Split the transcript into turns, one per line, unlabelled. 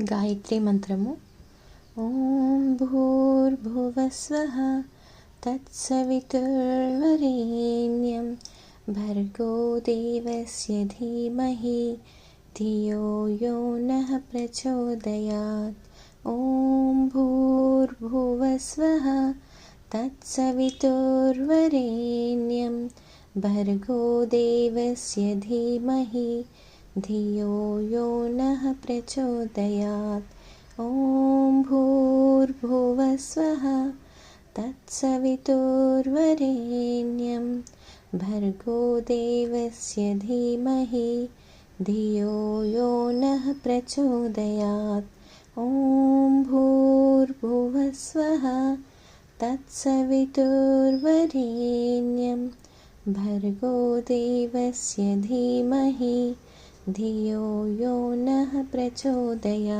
गायत्री मंत्रము ॐ भूर्भुवस्वः तत्सवितुर्वरेण्यं भर्गो देवस्य धीमहि धियो यो नः प्रचोदयात्। ॐ भूर्भुवस्वः तत्सवितुर्वरेण्यं भर्गो देवस्य धीमहि धियो यो नः प्रचोदयात्। ॐ भूर्भुवस्वः तत्सवितुर्वरेण्यं भर्गो देवस्य धीमहि धियो यो नः प्रचोदयात्। ॐ भूर्भुवस्वः तत्सवितुर्वरेण्यं भर्गो देवस्य धीमहि धियो यो नः प्रचोदयात्।